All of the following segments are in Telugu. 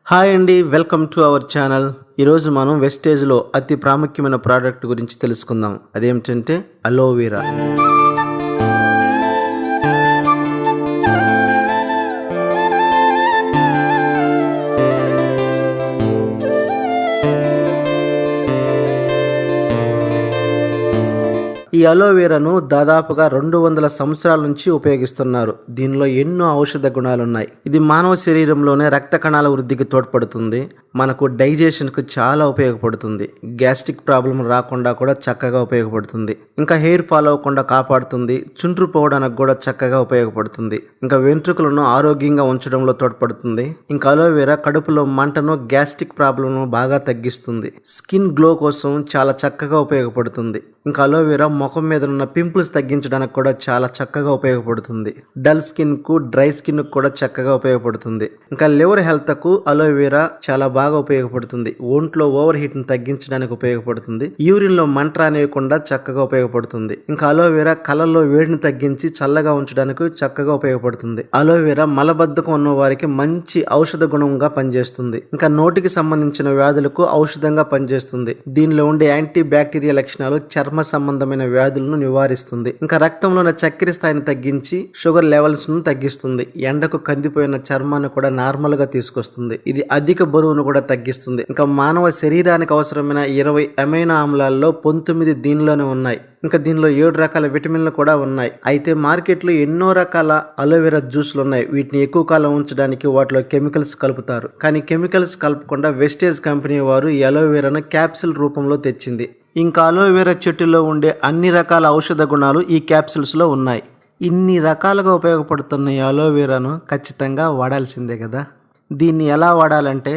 హాయ్ అండి, వెల్కమ్ టు అవర్ ఛానల్. ఈరోజు మనం వెస్టేజ్లో అతి ప్రాముఖ్యమైన ప్రోడక్ట్ గురించి తెలుసుకుందాం. అదేమిటంటే అలోవెరా. ఈ అలోవెరాను దాదాపుగా 200 సంవత్సరాల నుంచి ఉపయోగిస్తున్నారు. దీనిలో ఎన్నో ఔషధ గుణాలున్నాయి. ఇది మానవ శరీరంలోనే రక్త కణాల వృద్ధికి తోడ్పడుతుంది. మనకు డైజెషన్కు చాలా ఉపయోగపడుతుంది. గ్యాస్ట్రిక్ ప్రాబ్లం రాకుండా కూడా చక్కగా ఉపయోగపడుతుంది. ఇంకా హెయిర్ ఫాల్ అవ్వకుండా కాపాడుతుంది. చుండ్రు పోవడానికి కూడా చక్కగా ఉపయోగపడుతుంది. ఇంకా వెంట్రుకలను ఆరోగ్యంగా ఉంచడంలో తోడ్పడుతుంది. ఇంకా అలోవెరా కడుపులో మంటను, గ్యాస్ట్రిక్ ప్రాబ్లంను బాగా తగ్గిస్తుంది. స్కిన్ గ్లో కోసం చాలా చక్కగా ఉపయోగపడుతుంది. ఇంకా అలోవెరా ముఖం మీద ఉన్న పింపుల్స్ తగ్గించడానికి కూడా చాలా చక్కగా ఉపయోగపడుతుంది. డల్ స్కిన్ కు, డ్రై స్కిన్ కు కూడా చక్కగా ఉపయోగపడుతుంది. ఇంకా లివర్ హెల్త్ కు అలోవెరా చాలా బాగా ఉపయోగపడుతుంది. ఒంట్లో ఓవర్ హీట్ ను తగ్గించడానికి ఉపయోగపడుతుంది. యూరిన్ లో మంట రానివ్వకుండా చక్కగా ఉపయోగపడుతుంది. ఇంకా అలోవెరా కళ్ళల్లో వేడిని తగ్గించి చల్లగా ఉంచడానికి చక్కగా ఉపయోగపడుతుంది. అలోవెరా మలబద్ధకం ఉన్న వారికి మంచి ఔషధ గుణంగా పనిచేస్తుంది. ఇంకా నోటికి సంబంధించిన వ్యాధులకు ఔషధంగా పనిచేస్తుంది. దీనిలో ఉండే యాంటీ బ్యాక్టీరియా లక్షణాలు చర్మ సంబంధమైన వ్యాధులను నివారిస్తుంది. ఇంకా రక్తంలోని చక్కెర స్థాయిని తగ్గించి షుగర్ లెవెల్స్ ను తగ్గిస్తుంది. ఎండకు కందిపోయిన చర్మాన్ని కూడా నార్మల్ గా తీసుకొస్తుంది. ఇది అధిక బరువును కూడా తగ్గిస్తుంది. ఇంకా మానవ శరీరానికి అవసరమైన 20 అమైనో ఆమ్లాల్లో 19 దీనిలోనే ఉన్నాయి. ఇంకా దీనిలో 7 రకాల విటమిన్లు కూడా ఉన్నాయి. అయితే మార్కెట్లో ఎన్నో రకాల అలోవెరా జ్యూస్లు ఉన్నాయి. వీటిని ఎక్కువ కాలం ఉంచడానికి వాటిలో కెమికల్స్ కలుపుతారు. కానీ కెమికల్స్ కలపకుండా వెస్టేజ్ కంపెనీ వారు ఈ అలోవెరాను క్యాప్సిల్ రూపంలో తెచ్చింది. ఇంకా అలోవెరా చెట్టులో ఉండే అన్ని రకాల ఔషధ గుణాలు ఈ క్యాప్సిల్స్లో ఉన్నాయి. ఇన్ని రకాలుగా ఉపయోగపడుతున్న ఈ అలోవెరాను ఖచ్చితంగా వాడాల్సిందే కదా. దీన్ని ఎలా వాడాలంటే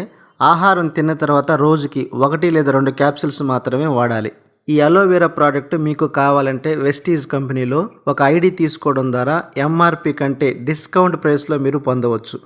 ఆహారం తిన్న తర్వాత రోజుకి 1 లేదా 2 క్యాప్సిల్స్ మాత్రమే వాడాలి. ఈ అలోవెరా ప్రోడక్ట్ మీకు కావాలంటే వెస్టీజ్ కంపెనీలో ఒక ఐడి తీసుకోవడం ద్వారా ఎంఆర్పి కంటే డిస్కౌంట్ ప్రైస్లో మీరు పొందవచ్చు.